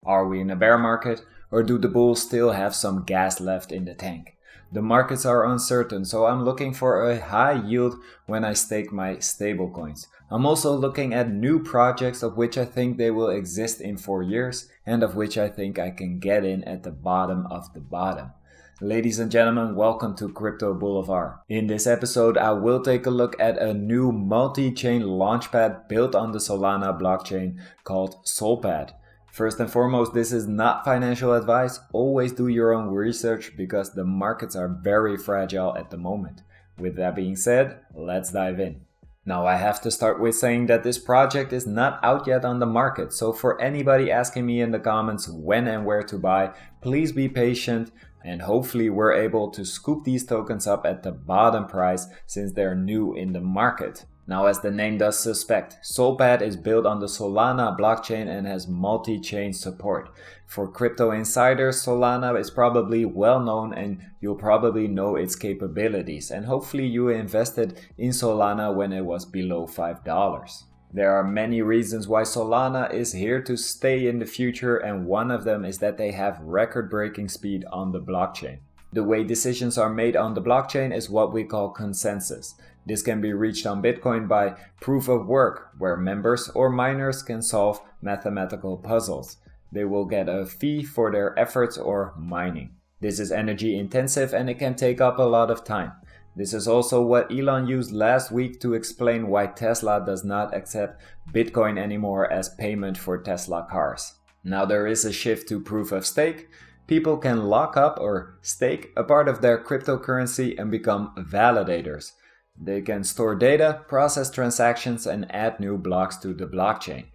Are we in a bear market, or do the bulls still have some gas left in the tank? The markets are uncertain, so I'm looking for a high yield when I stake my stablecoins. I'm also looking at new projects of which I think they will exist in 4 years and of which I think I can get in at the bottom of the bottom. Ladies and gentlemen, welcome to Crypto Boulevard. In this episode, I will take a look at a new multi-chain launchpad built on the Solana blockchain called Solpad. First and foremost, this is not financial advice. Always do your own research because the markets are very fragile at the moment. With that being said, let's dive in. Now I have to start with saying that this project is not out yet on the market, so for anybody asking me in the comments when and where to buy, please be patient and hopefully we're able to scoop these tokens up at the bottom price since they're new in the market. Now, as the name does suspect, Solpad is built on the Solana blockchain and has multi-chain support. For crypto insiders, Solana is probably well known and you'll probably know its capabilities, and hopefully you invested in Solana when it was below $5. There are many reasons why Solana is here to stay in the future, and one of them is that they have record-breaking speed on the blockchain. The way decisions are made on the blockchain is what we call consensus. This can be reached on Bitcoin by proof of work, where members or miners can solve mathematical puzzles. They will get a fee for their efforts or mining. This is energy intensive and it can take up a lot of time. This is also what Elon used last week to explain why Tesla does not accept Bitcoin anymore as payment for Tesla cars. Now there is a shift to proof of stake. People can lock up or stake a part of their cryptocurrency and become validators. They can store data, process transactions, and add new blocks to the blockchain.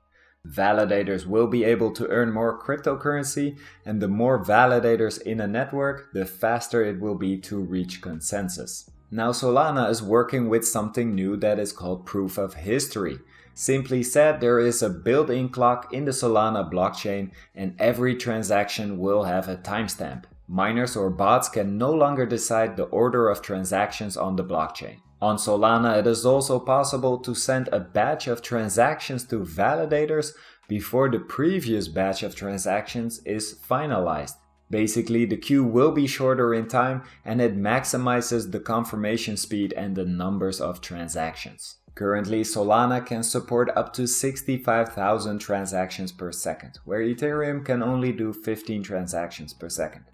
Validators will be able to earn more cryptocurrency, and the more validators in a network, the faster it will be to reach consensus. Now Solana is working with something new that is called proof of history. Simply said, there is a built-in clock in the Solana blockchain and every transaction will have a timestamp. Miners or bots can no longer decide the order of transactions on the blockchain. On Solana, it is also possible to send a batch of transactions to validators before the previous batch of transactions is finalized. Basically, the queue will be shorter in time and it maximizes the confirmation speed and the numbers of transactions. Currently, Solana can support up to 65,000 transactions per second, where Ethereum can only do 15 transactions per second.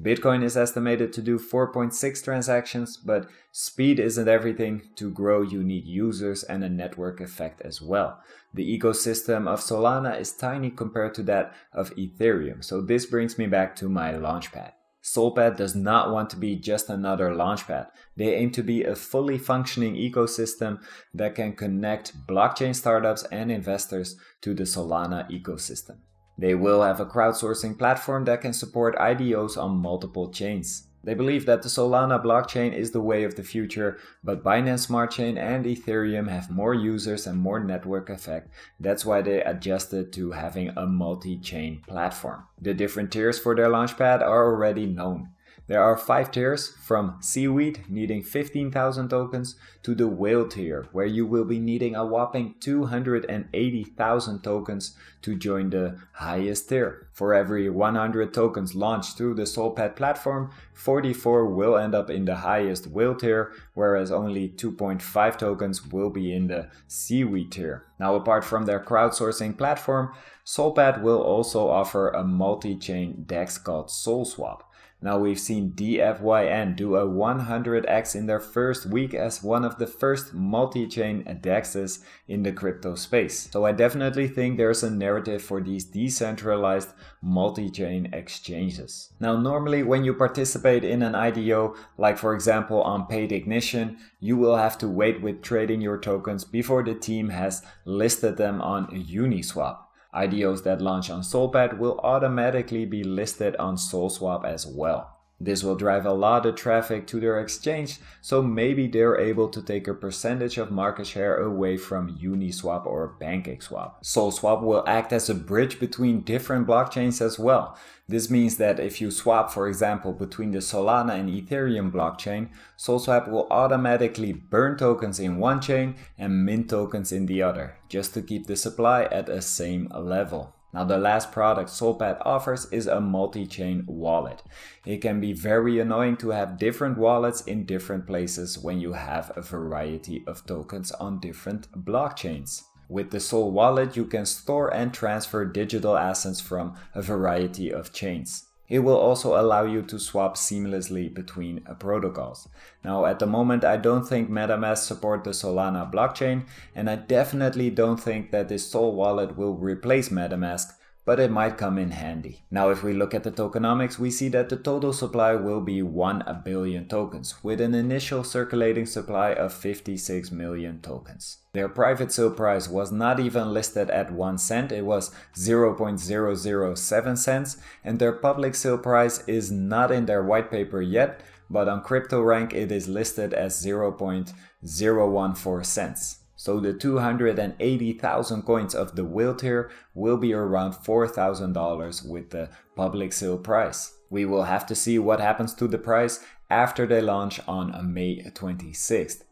Bitcoin is estimated to do 4.6 transactions, but speed isn't everything. To grow, you need users and a network effect as well. The ecosystem of Solana is tiny compared to that of Ethereum, so this brings me back to my Launchpad. Solpad does not want to be just another launchpad. They aim to be a fully functioning ecosystem that can connect blockchain startups and investors to the Solana ecosystem. They will have a crowdsourcing platform that can support IDOs on multiple chains. They believe that the Solana blockchain is the way of the future, but Binance Smart Chain and Ethereum have more users and more network effect. That's why they adjusted to having a multi-chain platform. The different tiers for their launchpad are already known. There are 5 tiers, from Seaweed, needing 15,000 tokens, to the Whale tier, where you will be needing a whopping 280,000 tokens to join the highest tier. For every 100 tokens launched through the Solpad platform, 44 will end up in the highest Whale tier, whereas only 2.5 tokens will be in the Seaweed tier. Now, apart from their crowdsourcing platform, Solpad will also offer a multi-chain DEX called Soulswap. Now, we've seen DFYN do a 100X in their first week as one of the first multi-chain DEXs in the crypto space. So I definitely think there's a narrative for these decentralized multi-chain exchanges. Now, normally when you participate in an IDO, like for example on Paid Ignition, you will have to wait with trading your tokens before the team has listed them on Uniswap. IDOs that launch on Solpad will automatically be listed on Soulswap as well. This will drive a lot of traffic to their exchange, so maybe they're able to take a percentage of market share away from Uniswap or PancakeSwap. Soulswap will act as a bridge between different blockchains as well. This means that if you swap, for example, between the Solana and Ethereum blockchain, Soulswap will automatically burn tokens in one chain and mint tokens in the other, just to keep the supply at the same level. Now the last product Solpad offers is a multi-chain wallet. It can be very annoying to have different wallets in different places when you have a variety of tokens on different blockchains. With the Sol wallet, you can store and transfer digital assets from a variety of chains. It will also allow you to swap seamlessly between protocols. Now at the moment I don't think MetaMask support the Solana blockchain, and I definitely don't think that this Sol wallet will replace MetaMask, but it might come in handy. Now if we look at the tokenomics, we see that the total supply will be 1 billion tokens, with an initial circulating supply of 56 million tokens. Their private sale price was not even listed at 1 cent, it was 0.007 cents, and their public sale price is not in their white paper yet, but on CryptoRank it is listed as 0.014 cents. So the 280,000 coins of the whale tier will be around $4,000 with the public sale price. We will have to see what happens to the price after they launch on May 26th.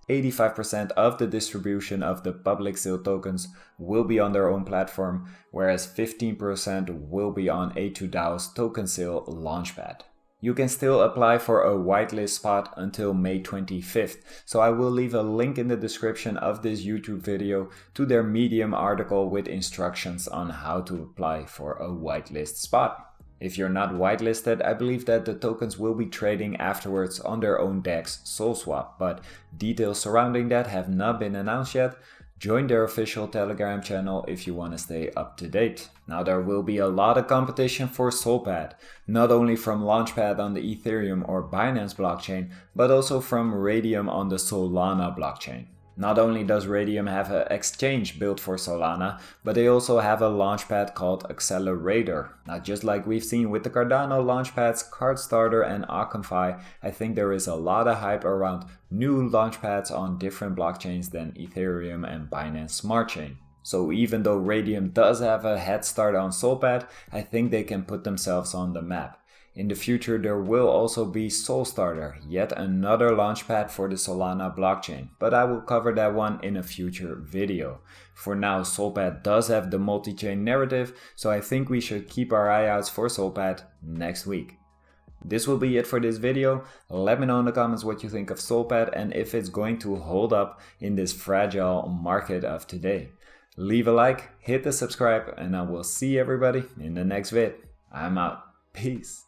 85% of the distribution of the public sale tokens will be on their own platform, whereas 15% will be on A2DAO's token sale Launchpad. You can still apply for a whitelist spot until May 25th, so I will leave a link in the description of this YouTube video to their Medium article with instructions on how to apply for a whitelist spot. If you're not whitelisted, I believe that the tokens will be trading afterwards on their own DEX Soulswap, but details surrounding that have not been announced yet. Join their official Telegram channel if you want to stay up to date. Now there will be a lot of competition for Solpad, not only from Launchpad on the Ethereum or Binance blockchain, but also from Radium on the Solana blockchain. Not only does Radium have an exchange built for Solana, but they also have a launchpad called Accelerator. Now just like we've seen with the Cardano launchpads, Cardstarter and Akamfi, I think there is a lot of hype around new launchpads on different blockchains than Ethereum and Binance Smart Chain. So even though Radium does have a head start on Solpad, I think they can put themselves on the map. In the future there will also be Soulstarter, yet another launchpad for the Solana blockchain, but I will cover that one in a future video. For now, Solpad does have the multi-chain narrative, so I think we should keep our eye out for Solpad next week. This will be it for this video. Let me know in the comments what you think of Solpad and if it's going to hold up in this fragile market of today. Leave a like, hit the subscribe, and I will see everybody in the next vid. I'm out. Peace.